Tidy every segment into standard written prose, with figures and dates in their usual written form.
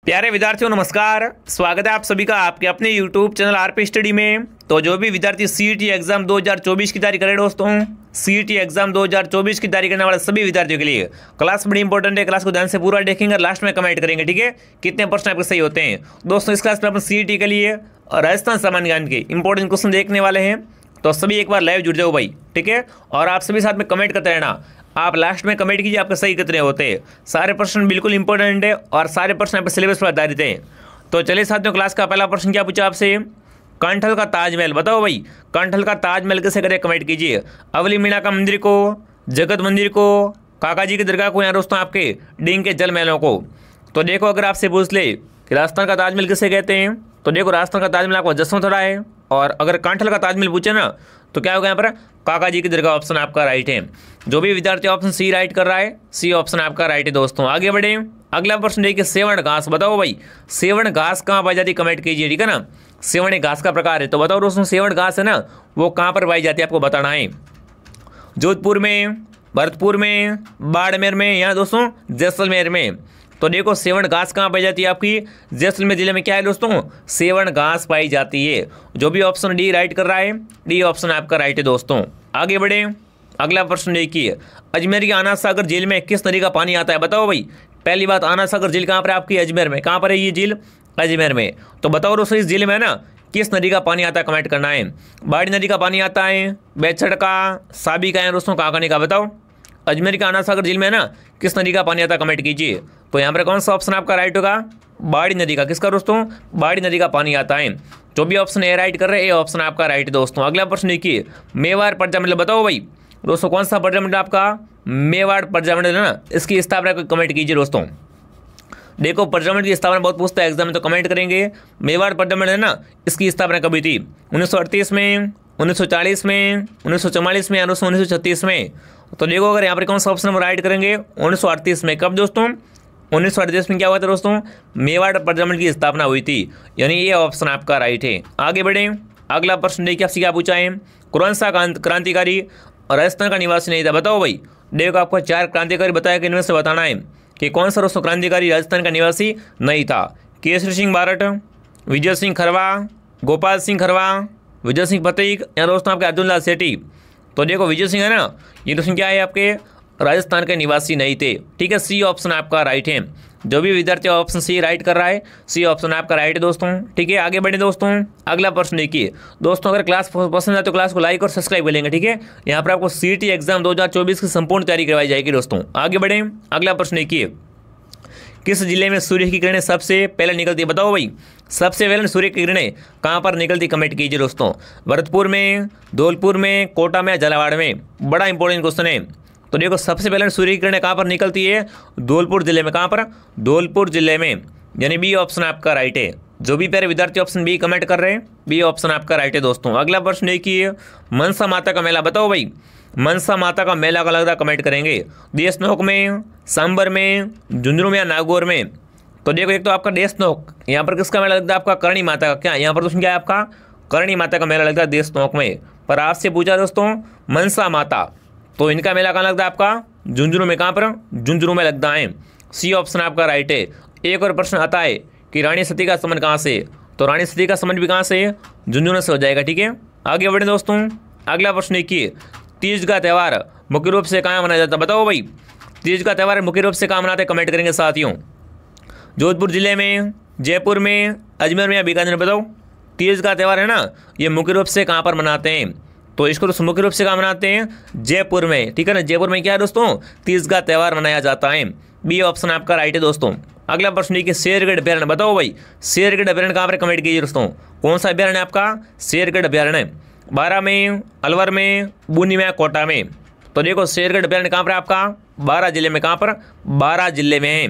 प्यारे विद्यार्थियों नमस्कार। स्वागत है आप सभी का आपके अपने YouTube चैनल आरपी स्टडी में। तो जो भी विद्यार्थी सीईटी एग्जाम 2024 की तैयारी कर रहे दोस्तों, सीईटी एग्जाम 2024 की तैयारी करने वाले सभी विद्यार्थियों के लिए क्लास बड़ी इंपॉर्टेंट है। क्लास को ध्यान से पूरा देखेंगे और लास्ट में कमेंट करेंगे, ठीक है, कितने प्रश्न आपके सही होते हैं। दोस्तों इस क्लास में अपन सीईटी के लिए राजस्थान सामान्य ज्ञान के इंपॉर्टेंट क्वेश्चन देखने वाले हैं, तो सभी एक बार लाइव जुड़ जाओ भाई, ठीक है। और आप सभी साथ में कमेंट करते रहना, आप लास्ट में कमेंट कीजिए आपके सही कितने होते हैं। सारे प्रश्न बिल्कुल इंपॉर्टेंट है और सारे प्रश्न आपके सिलेबस पर आधारित हैं। तो चलिए साथियों, क्लास का पहला प्रश्न क्या पूछा आपसे, कंठल का ताजमहल बताओ भाई, कंठल का ताजमहल कैसे करे कमेंट कीजिए। अवली मीना का मंदिर को, जगत मंदिर को, काका जी की दरगाह को, या दोस्तों आपके डींग के जल महलों को। तो देखो अगर आपसे पूछ ले कि राजस्थान का ताजमहल किसे कहते हैं, तो देखो राजस्थान का ताजमहल आपका जसवंतरा है। और अगर कंठल का ताजमहल पूछे ना तो क्या होगा यहाँ पर, काका जी की दरगाह ऑप्शन आपका राइट है। जो भी विद्यार्थी ऑप्शन सी राइट कर रहा है, सी ऑप्शन आपका राइट है। दोस्तों आगे बढ़े, अगला प्रश्न देखिए, सेवण घास बताओ भाई, सेवण घास कहाँ पाई जाती है कमेंट कीजिए, ठीक है ना। सेवण एक घास का प्रकार है, तो बताओ दोस्तों सेवण घास है ना वो कहाँ पर पाई जाती है आपको बताना है। जोधपुर में, भरतपुर में, बाड़मेर में, या दोस्तों जैसलमेर में। तो देखो सेवण घास कहाँ पाई जाती है आपकी, जैसलमेर जिले में क्या है दोस्तों, सेवण घास पाई जाती है। जो भी ऑप्शन डी राइट कर रहा है, डी ऑप्शन आपका राइट है। दोस्तों आगे बढ़े, अगला प्रश्न देखिए, अजमेर की आना सागर झील में किस नदी का पानी आता है बताओ भाई। पहली बात, आना सागर झील कहाँ पर है आपकी, अजमेर में। कहाँ पर है ये झील, अजमेर में। तो बताओ दोस्तों इस झील में ना किस नदी का पानी आता है कमेंट करना है। बाड़ी नदी का पानी आता है, बेछड़ का, साबी का, है दोस्तों काकानी का। बताओ अजमेर के आना सागर झील में ना किस नदी का पानी आता है कमेंट कीजिए। तो यहाँ पर कौन सा ऑप्शन आपका राइट होगा, बाड़ी नदी का। किसका दोस्तों, बाड़ी नदी का पानी आता है। जो भी ऑप्शन ए राइट कर रहे हैं, ए ऑप्शन आपका राइट है। दोस्तों अगला प्रश्न देखिए, मेवाड़ प्रजामंडल बताओ भाई। दोस्तों कौन सा प्रजामंडल आपका, मेवाड़ प्रजामंडल है ना, इसकी स्थापना कमेंट कीजिए। दोस्तों देखो प्रजामंडल की स्थापना बहुत पूछता है एग्जाम में, तो कमेंट करेंगे मेवाड़ प्रजामंडल है ना, इसकी स्थापना कभी थी, 1938 में, 1940 में, 1944 में, या 1936 में। तो देखो अगर यहाँ पर कौन सा ऑप्शन हम राइट करेंगे, 1938 में। कब दोस्तों, 1938 में क्या हुआ था दोस्तों, मेवाड़ प्रजामंडल की स्थापना हुई थी, यानी ये ऑप्शन आपका राइट है। आगे बढ़े, अगला प्रश्न देखिए आपसे क्या पूछा है, कौन सा क्रांतिकारी राजस्थान का निवासी नहीं था बताओ भाई। देखो आपको 4 क्रांतिकारी बताया कि इनमें से बताना है कि कौन सा दोस्तों क्रांतिकारी राजस्थान का निवासी नहीं था। केसरी सिंह बारट, विजय सिंह खरवा, गोपाल सिंह खरवा, विजय सिंह पतीक, या दोस्तों आपके अर्जुन लाल सेठी। तो देखो विजय सिंह है ना, ये दोस्तों क्या है आपके राजस्थान के निवासी नहीं थे, ठीक है। सी ऑप्शन आपका राइट है। जो भी विद्यार्थी ऑप्शन सी राइट कर रहा है, सी ऑप्शन आपका राइट है दोस्तों, ठीक है। आगे बढ़े दोस्तों, अगला प्रश्न देखिए। दोस्तों अगर क्लास पसंद आए तो क्लास को लाइक और सब्सक्राइब कर लेंगे, ठीक है। यहाँ पर आपको सीईटी एग्जाम 2024 की संपूर्ण तैयारी करवाई जाएगी। दोस्तों आगे बढ़े, अगला प्रश्न देखिए, किस जिले में सूर्य की किरणें सबसे पहले निकलती है बताओ भाई। सबसे पहले सूर्य की किरणें कहाँ पर निकलती कमेंट कीजिए। दोस्तों भरतपुर में, धौलपुर में, कोटा में, झालावाड़ में। बड़ा इंपॉर्टेंट क्वेश्चन है। तो देखो सबसे पहले सूर्य की किरणें कहाँ पर निकलती है, धौलपुर जिले में। कहाँ पर, धौलपुर जिले में, यानी बी ऑप्शन आपका राइट है। जो भी प्यारे विद्यार्थी ऑप्शन बी कमेंट कर रहे हैं, बी ऑप्शन आपका राइट है। दोस्तों अगला प्रश्न देखिए, मनसा माता का मेला बताओ भाई। मनसा माता का मेला का लगता कमेंट करेंगे, देशनोक में, सांबर में, झुंझुनू में, या नागौर में। तो देखो एक तो आपका देशनोक, यहाँ पर किसका मेला लगता है आपका, करणी माता का। क्या यहाँ पर दोस्तों क्या है आपका, करणी माता का मेला लगता है देशनोक में। पर आपसे पूछा दोस्तों मनसा माता, तो इनका मेला कहाँ लगता है आपका, झुंझुनू में। कहाँ पर, झुंझुनू में लगता है। सी ऑप्शन आपका राइट है। एक और प्रश्न आता है कि रानी सती का संबंध कहाँ से, तो रानी सती का संबंध भी कहाँ से, झुंझुनू से हो जाएगा, ठीक है। आगे बढ़े दोस्तों, अगला प्रश्न देखिए, तीज का त्यौहार मुख्य रूप से कहाँ मनाया जाता है बताओ भाई। तीज का त्यौहार मुख्य रूप से कहाँ मनाते हैं कमेंट करेंगे साथियों। जोधपुर जिले में, जयपुर में, अजमेर में, या बीकानेर में। बताओ तीज का त्यौहार है ना, ये मुख्य रूप से कहाँ पर मनाते हैं, तो इसको तो मुख्य रूप से कहाँ मनाते हैं, जयपुर में, ठीक है ना। जयपुर में क्या है दोस्तों, तीज का त्यौहार मनाया जाता है। बी ऑप्शन आपका राइट है। दोस्तों अगला प्रश्न देखिए, शेरगढ़ अभ्यारण्य बताओ भाई। शेरगढ़ अभ्यारण्य कहाँ पर कमेंट कीजिए दोस्तों, कौन सा अभ्यारण्य आपका, शेरगढ़ अभ्यारण्य। बारा में, अलवर में, बूंदी में, कोटा में। तो देखो शेरगढ़ अभ्यारण्य कहाँ पर आपका, बारा जिले में। कहाँ पर, बारा जिले में है,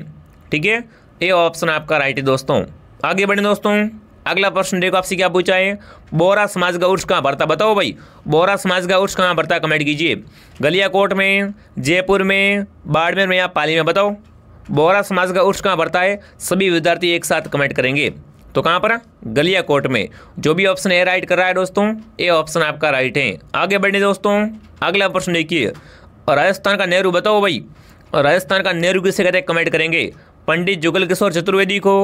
ठीक है। ए ऑप्शन आपका राइट है। दोस्तों आगे बढ़े दोस्तों, अगला प्रश्न देखो आपसे क्या पूछा है, बोहरा समाज का उर्स कहाँ भरता बताओ भाई। बोहरा समाज का उर्स कहाँ भरता कमेंट कीजिए। गलियाकोट में, जयपुर में, बाड़मेर में, या पाली में। बताओ बोहरा समाज का उर्स कहाँ भरता है, सभी विद्यार्थी एक साथ कमेंट करेंगे। तो कहाँ पर, गलियाकोट में। जो भी ऑप्शन ए राइट कर रहा है दोस्तों, ए ऑप्शन आपका राइट है। आगे बढ़े दोस्तों, अगला प्रश्न देखिए, राजस्थान का नेहरू बताओ भाई। राजस्थान का नेहरू किसे कहते हैं कमेंट करेंगे। पंडित जुगल किशोर चतुर्वेदी को,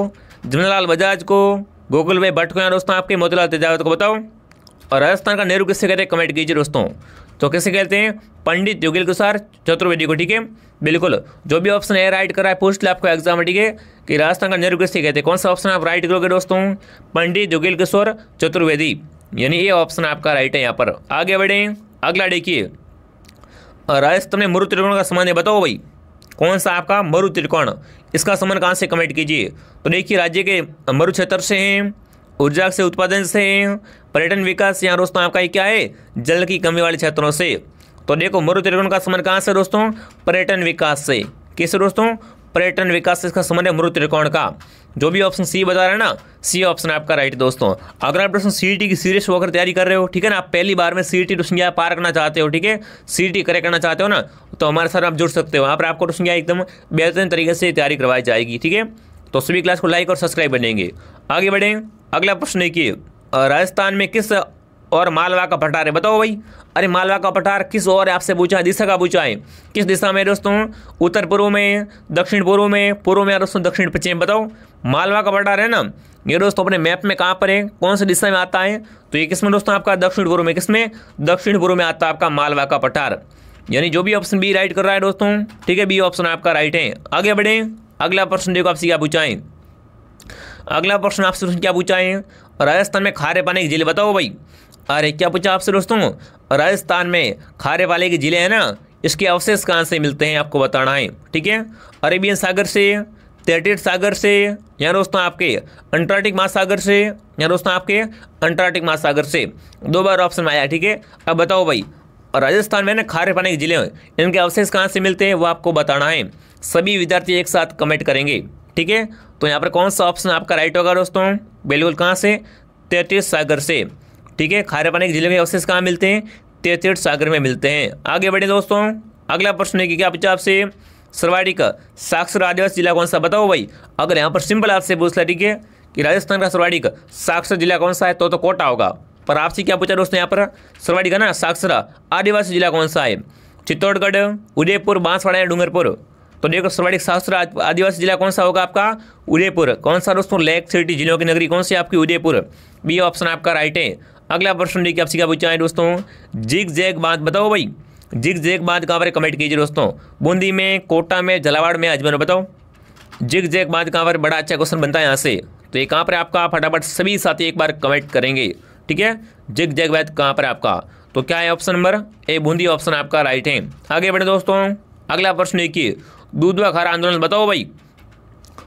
जमनालाल बजाज को, गोकुल भाई भट्ट को या दोस्तों आपके मोतीलाल तेजावत को बताओ। और राजस्थान का नेहरू किससे कहते हैं कमेंट कीजिए दोस्तों। तो किसे कहते हैं? पंडित जुगल किशोर चतुर्वेदी को। ठीक है, बिल्कुल जो भी ऑप्शन ए राइट कर रहा है पूछ ले आपको एग्जाम में। ठीक है, कि राजस्थान का नेहरू किससे कहते हैं, कौन सा ऑप्शन आप राइट करोगे दोस्तों? पंडित जुगल किशोर चतुर्वेदी, यानी ये ऑप्शन आपका राइट है। यहाँ पर आगे बढ़े, अगला देखिए, राजस्थान में मरु त्रिकोण का संबंध है, बताओ भाई कौन सा आपका मरु त्रिकोण, इसका संबंध कहाँ से कमेंट कीजिए। तो देखिए राज्य के मरु क्षेत्र से हैं, ऊर्जा से उत्पादन से हैं, पर्यटन विकास या दोस्तों आपका ये क्या है, जल की कमी वाले क्षेत्रों से। तो देखो मरु त्रिकोण का संबंध कहाँ से दोस्तों? पर्यटन विकास से। किससे दोस्तों? पर्यटन विकास से इसका संबंध है मरु त्रिकोण का। जो भी ऑप्शन सी बता रहे हैं ना, सी ऑप्शन आपका राइट दोस्तों। अगर आप दोस्तों सीईटी की सीरियस होकर तैयारी कर रहे हो, ठीक है ना, आप पहली बार में सीईटी दोस्तों पार करना चाहते हो, ठीक है, सीईटी करेक्ट करना चाहते हो ना, तो हमारे साथ आप जुड़ सकते हो। वहाँ पर आपको दोस्तों एकदम बेहतरीन तरीके से तैयारी करवाई जाएगी। ठीक है, तो सभी क्लास को लाइक और सब्सक्राइब बनेंगे। आगे बढ़ें, अगला प्रश्न देखिए, राजस्थान में किस और मालवा का पठार है, बताओ भाई। अरे मालवा का पठार किस और आपसे पूछा है, दिशा का पूछा है, किस दिशा में दोस्तों? उत्तर पूर्व में, दक्षिण पूर्व में, पूर्व में दोस्तों दक्षिण पश्चिम, बताओ। मालवा का पठार है ना, ये दोस्तों अपने मैप में कहाँ पर है, कौन सी दिशा में आता है? तो ये किसमें दोस्तों आपका दक्षिण पूर्व में, किसमें? दक्षिण पूर्व में आता है आपका मालवा का पठार, यानी जो भी ऑप्शन बी राइट कर रहा है दोस्तों, ठीक है, बी ऑप्शन आपका राइट है। आगे बढ़े, अगला प्रश्न देखो आपसे क्या पूछा है। अगला प्रश्न आपसे क्या पूछा है, राजस्थान में खारे पानी की झीलें, बताओ भाई। अरे क्या पूछा आपसे दोस्तों? राजस्थान में खारे पानी की झीलें हैं ना, इसके अवशेष कहाँ से मिलते हैं आपको बताना है। ठीक है, अरेबियन सागर से, तटीय सागर से, या दोस्तों आपके अंटार्कटिक महासागर से, या दोस्तों आपके अंटार्कटिक महासागर से। दो बार ऑप्शन आया। ठीक है, अब बताओ भाई, राजस्थान में ना खारे पानी की झीलें, इनके अवशेष कहाँ से मिलते हैं वो आपको बताना है। सभी विद्यार्थी एक साथ कमेंट करेंगे। ठीक है, तो यहाँ पर कौन सा ऑप्शन आपका राइट होगा दोस्तों? बिल्कुल कहाँ से? तटीय सागर से। ठीक है, खारे पानी की झीलों के अवशेष कहाँ मिलते हैं? तटीय सागर में मिलते हैं। आगे बढ़े दोस्तों, अगला प्रश्न है कि क्या पूछा आपसे, सर्वाधिक साक्षर आदिवासी जिला कौन सा, बताओ भाई। अगर यहाँ पर सिंपल आपसे पूछ लिया, ठीक है, कि राजस्थान का सर्वाधिक साक्षर जिला कौन सा है, तो कोटा होगा। पर आपसे क्या पूछा दोस्तों, यहाँ पर सर्वाधिक है ना साक्षर आदिवासी जिला कौन सा है? चित्तौड़गढ़, उदयपुर, बांसवाड़ा या डूंगरपुर। तो देखो सर्वाधिक साक्षर आदिवासी जिला कौन सा होगा आपका? उदयपुर। कौन सा दोस्तों? लेक सिटी, जिलों की नगरी कौन सी आपकी? उदयपुर। बी ऑप्शन आपका राइट है। अगला प्रश्न देखिए आपसे क्या पूछा है दोस्तों, जिग जैग बांध, बताओ भाई। जिग जैग बांध कहाँ पर कमेंट कीजिए दोस्तों। बूंदी में, कोटा में, झालावाड़ में, अजमेर, बताओ। जिग जैग बांध कहाँ पर? बड़ा अच्छा क्वेश्चन बनता है यहाँ से। तो ये कहाँ पर आपका? फटाफट सभी साथी एक बार कमेंट करेंगे। ठीक है, जिग जैग बांध कहाँ पर आपका? तो क्या है option number A, Bundi option आपका राइट है। आगे बढ़े दोस्तों, अगला प्रश्न देखिए, दूध व खारा आंदोलन, बताओ भाई।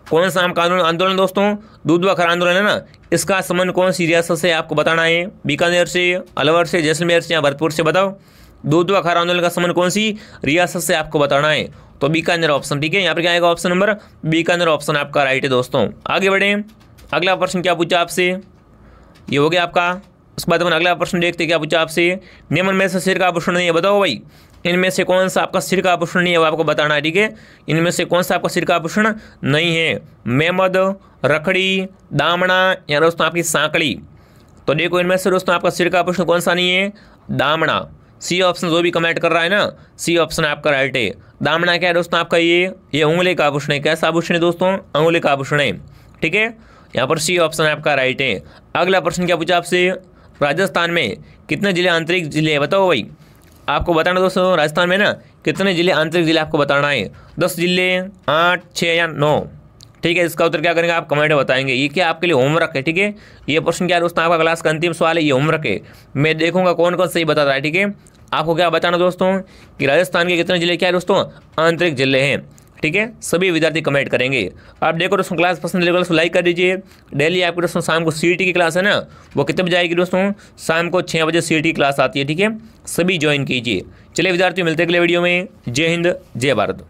कौन सा आपका आंदोलन दोस्तों? दूध व खारा आंदोलन है ना, इसका संबंध कौन सी रियासत से आपको बताना है? बीकानेर से, अलवर से, जैसलमेर से या भरतपुर से, बताओ। दूध व खारा आंदोलन का संबंध कौन सी रियासत से आपको बताना है? तो बीकानेर ऑप्शन। ठीक है, यहाँ पर क्या आएगा ऑप्शन नंबर? बीकानेर ऑप्शन आपका राइट है दोस्तों। आगे बढ़े, अगला प्रश्न क्या पूछा आपसे, ये हो गया आपका। उसके बाद अपन अगला प्रश्न देखते क्या पूछा आपसे, निम्न में से सिर का आभूषण नहीं है, बताओ भाई। इनमें से कौन सा आपका सिर का आभूषण नहीं है वो आपको बताना है। ठीक है, इनमें से कौन सा आपका सिर का आभूषण नहीं है? मेमद, रखड़ी, दामना या दोस्तों आपकी सांकड़ी। तो देखो इनमें से दोस्तों आपका सिर का आभूषण कौन सा नहीं है? दामना। सी ऑप्शन जो भी कमेंट कर रहा है ना, सी ऑप्शन आपका राइट है। दामना क्या है दोस्तों आपका? ये उंगली का आभूषण है। कैसा आभूषण है दोस्तों? उंगली का आभूषण है। ठीक है, यहाँ पर सी ऑप्शन आपका राइट है। अगला प्रश्न क्या पूछा आपसे, राजस्थान में कितने जिले आंतरिक जिले हैं, बताओ भाई। आपको बताना दोस्तों, राजस्थान में ना कितने जिले आंतरिक जिले आपको बताना है। 10 जिले, 8, 6 या 9। ठीक है, इसका उत्तर क्या करेंगे आप कमेंट में बताएंगे। ये क्या आपके लिए होमवर्क है। ठीक है, ये प्रश्न क्या दोस्तों आपका क्लास का अंतिम सवाल है, ये होमवर्क है। मैं देखूंगा कौन कौन सही बताता है। ठीक है, आपको क्या बताना दोस्तों कि राजस्थान के कितने जिले क्या है दोस्तों? आंतरिक जिले हैं। ठीक है, सभी विद्यार्थी कमेंट करेंगे। आप देखो दोस्तों, क्लास पसंद लगे तो लाइक कर दीजिए। डेली आपको दोस्तों शाम को सीईटी की क्लास है ना, वो कितने बजे आएगी दोस्तों? शाम को 6 बजे सीईटी क्लास आती है। ठीक है, सभी ज्वाइन कीजिए। चलिए विद्यार्थी, मिलते हैं अगले वीडियो में। जय हिंद, जय भारत।